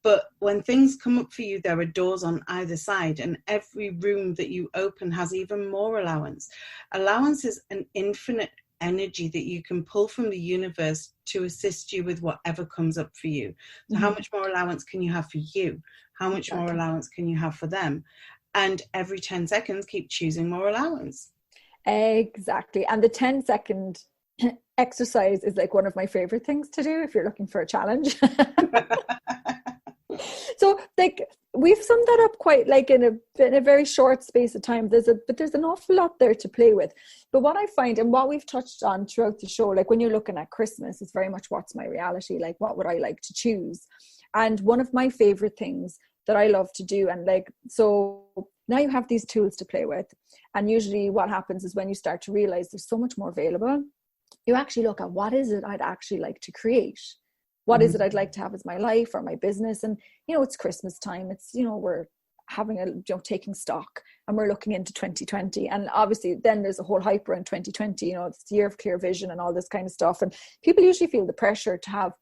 But when things come up for you, there are doors on either side, and every room that you open has even more allowance. Allowance is an infinite energy that you can pull from the universe to assist you with whatever comes up for you. So how much more allowance can you have for you? How much more allowance can you have for them? And every 10 seconds, keep choosing more allowance. Exactly. And the 10-second exercise is like one of my favorite things to do if you're looking for a challenge. So like, we've summed that up quite like in a very short space of time. There's an awful lot there to play with. But what I find, and what we've touched on throughout the show, like when you're looking at Christmas, it's very much what's my reality, like what would I like to choose? And one of my favorite things that I love to do, and like, so now you have these tools to play with, and usually what happens is when you start to realize there's so much more available, you actually look at what is it I'd actually like to create. What is it I'd like to have as my life or my business? And, you know, it's Christmas time. It's, you know, we're having taking stock, and we're looking into 2020. And obviously then there's a whole hype around 2020, you know, it's the year of clear vision and all this kind of stuff. And people usually feel the pressure to have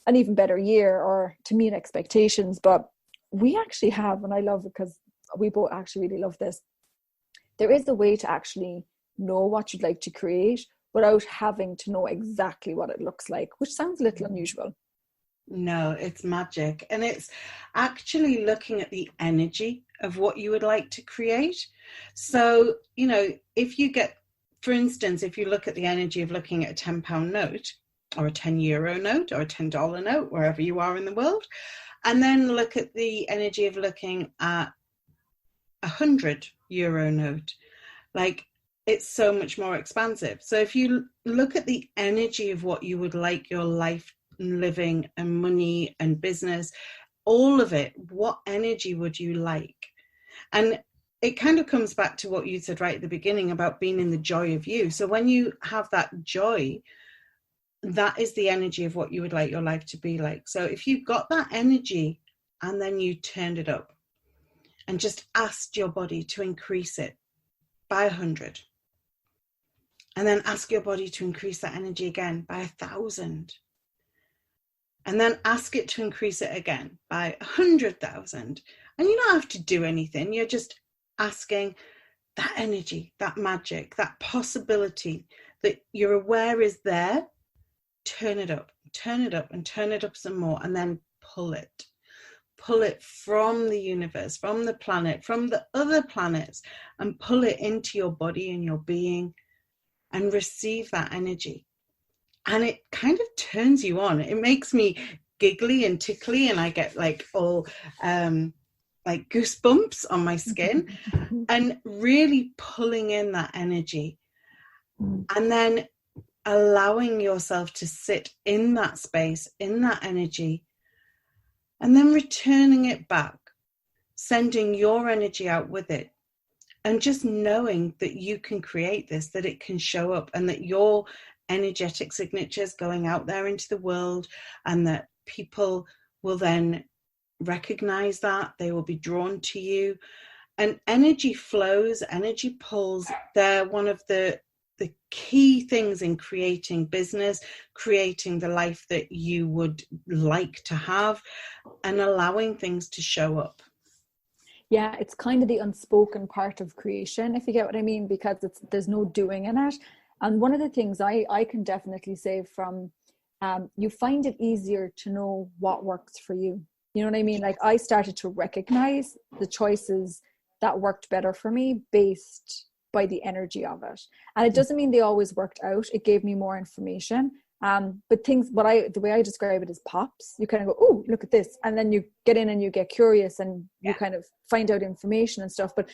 an even better year or to meet expectations. But we actually have, and I love it because we both actually really love this, there is a way to actually know what you'd like to create without having to know exactly what it looks like, which sounds a little unusual. No, it's magic. And it's actually looking at the energy of what you would like to create. So, you know, if you get, for instance, if you look at the energy of looking at a £10 note or a €10 note or a $10 note, wherever you are in the world, and then look at the energy of looking at a €100 note, like, it's so much more expansive. So if you look at the energy of what you would like your life and living and money and business, all of it, what energy would you like? And it kind of comes back to what you said right at the beginning about being in the joy of you. So when you have that joy, that is the energy of what you would like your life to be like. So if you've got that energy and then you turned it up and just asked your body to increase it by 100, and then ask your body to increase that energy again by 1,000, and then ask it to increase it again by 100,000, and you don't have to do anything. You're just asking that energy, that magic, that possibility that you're aware is there. Turn it up, and turn it up some more, and then pull it from the universe, from the planet, from the other planets, and pull it into your body and your being, and receive that energy. And it kind of turns you on. It makes me giggly and tickly, and I get like all like goosebumps on my skin, and really pulling in that energy, and then allowing yourself to sit in that space, in that energy, and then returning it back, sending your energy out with it, and just knowing that you can create this, that it can show up, and that your energetic signature is going out there into the world, and that people will then recognize that, they will be drawn to you. And energy flows, energy pulls, they're one of the key things in creating business, creating the life that you would like to have, and allowing things to show up. Yeah, it's kind of the unspoken part of creation, if you get what I mean, because there's no doing in it. And one of the things I can definitely say from, you find it easier to know what works for you. You know what I mean? Like, I started to recognize the choices that worked better for me based by the energy of it. And it doesn't mean they always worked out. It gave me more information. But things, the way I describe it is pops. You kind of go, oh, look at this. And then you get in and you get curious, and you kind of find out information and stuff. But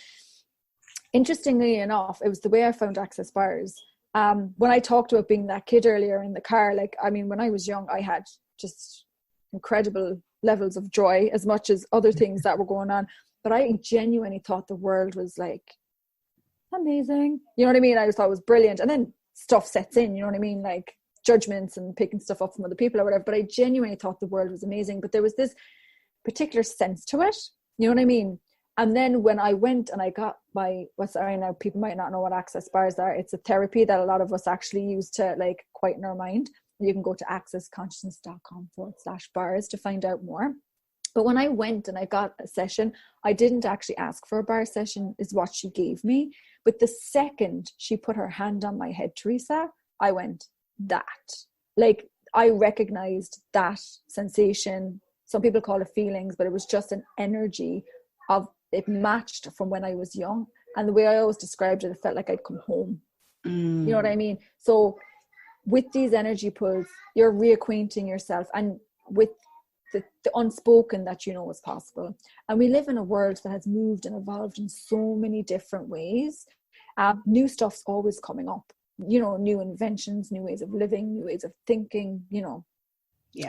interestingly enough, it was the way I found Access Bars. When I talked about being that kid earlier in the car, like, I mean, when I was young, I had just incredible levels of joy, as much as other things that were going on. But I genuinely thought the world was like amazing. You know what I mean? I just thought it was brilliant. And then stuff sets in, you know what I mean? Like judgments and picking stuff up from other people or whatever. But I genuinely thought the world was amazing. But there was this particular sense to it. You know what I mean? And then when I went and I got my, now people might not know what Access Bars are. It's a therapy that a lot of us actually use to like quieten our mind. You can go to accessconsciousness.com/bars to find out more. But when I went and I got a session, I didn't actually ask for a bar session, is what she gave me. But the second she put her hand on my head, Theresa, I went, that. Like, I recognized that sensation. Some people call it feelings, but it was just an energy of, it matched from when I was young. And the way I always described it, it felt like I'd come home. You know what I mean? So with these energy pulls, you're reacquainting yourself and with the unspoken that you know is possible. And we live in a world that has moved and evolved in so many different ways. New stuff's always coming up, you know, new inventions, new ways of living, new ways of thinking, you know,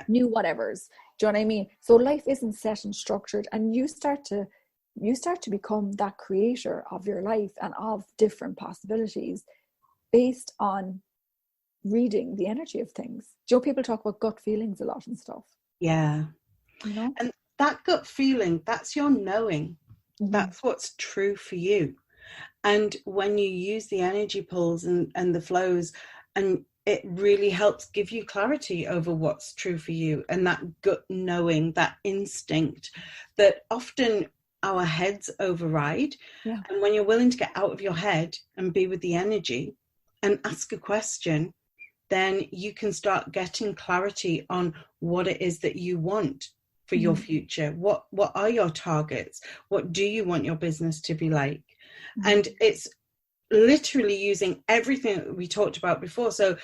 new whatevers. Do you know what I mean? So life isn't set and structured, and you start to become that creator of your life and of different possibilities based on reading the energy of things. Do you know, people talk about gut feelings a lot and stuff. Yeah. You know? And that gut feeling, that's your knowing. That's what's true for you. And when you use the energy pulls and the flows, and it really helps give you clarity over what's true for you, and that gut knowing, that instinct that often our heads override. Yeah. And when you're willing to get out of your head and be with the energy and ask a question, then you can start getting clarity on what it is that you want for your future. What are your targets? What do you want your business to be like? And it's literally using everything that we talked about before. So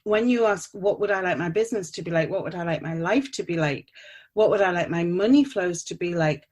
when you ask, what would I like my business to be like? What would I like my life to be like? What would I like my money flows to be like?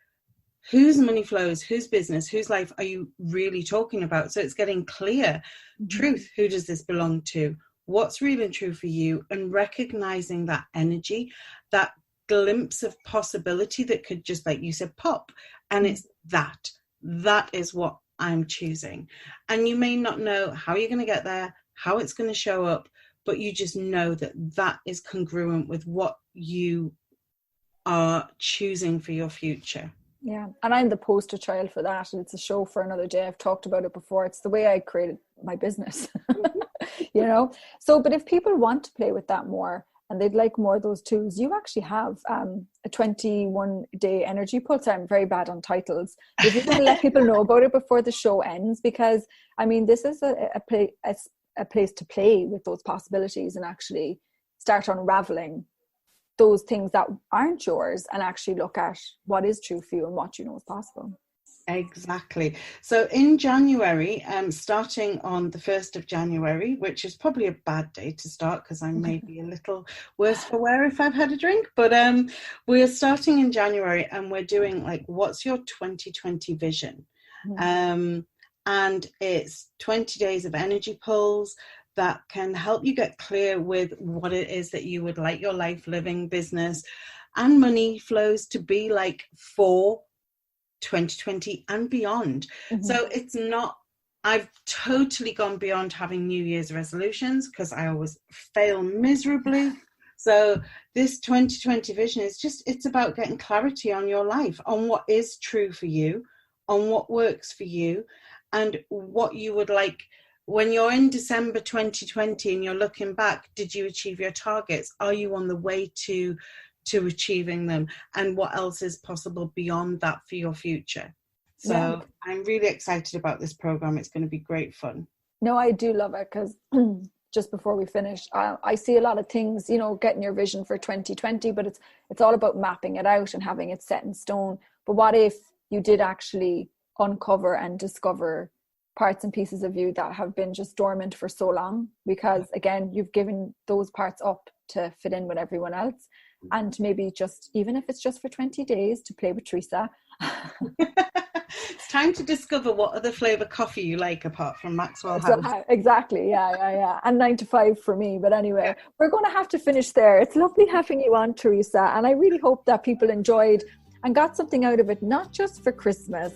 Whose money flows, whose business, whose life are you really talking about? So it's getting clear. Truth, who does this belong to? What's real and true for you? And recognizing that energy, that glimpse of possibility that could just, like you said, pop. And it's that. that is what I'm choosing. And you may not know how you're going to get there, how it's going to show up, but you just know that that is congruent with what you are choosing for your future. Yeah, and I'm the poster child for that, and it's a show for another day. I've talked about it before. It's the way I created my business. You know, so but if people want to play with that more and they'd like more of those tools, you actually have a 21-day energy pulse. I'm very bad on titles. If you want to let people know about it before the show ends, because I mean, this is a place to play with those possibilities and actually start unraveling those things that aren't yours and actually look at what is true for you and what you know is possible. Exactly. So in January, starting on the 1st of January, which is probably a bad day to start because I may be a little worse for wear if I've had a drink, but we're starting in January and we're doing like, what's your 2020 vision? And it's 20 days of energy pulls that can help you get clear with what it is that you would like your life, living, business, and money flows to be like for 2020 and beyond. So it's not, I've totally gone beyond having New Year's resolutions because I always fail miserably. So this 2020 vision is just, it's about getting clarity on your life, on what is true for you, on what works for you, and what you would like. When you're in December 2020 and you're looking back, did you achieve your targets? Are you on the way to achieving them? And what else is possible beyond that for your future? So I'm really excited about this program. It's going to be great fun. No, I do love it because just before we finish, I see a lot of things, you know, getting your vision for 2020, but it's all about mapping it out and having it set in stone. But what if you did actually uncover and discover parts and pieces of you that have been just dormant for so long? Because again, you've given those parts up to fit in with everyone else. And maybe just, even if it's just for 20 days to play with Theresa. It's time to discover what other flavour coffee you like apart from Maxwell House. Exactly, yeah. And 9 to 5 for me. But anyway, we're going to have to finish there. It's lovely having you on, Theresa. And I really hope that people enjoyed and got something out of it, not just for Christmas,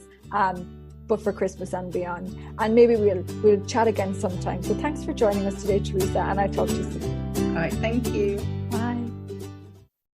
but for Christmas and beyond. And maybe we'll chat again sometime. So thanks for joining us today, Theresa. And I'll talk to you soon. All right, thank you.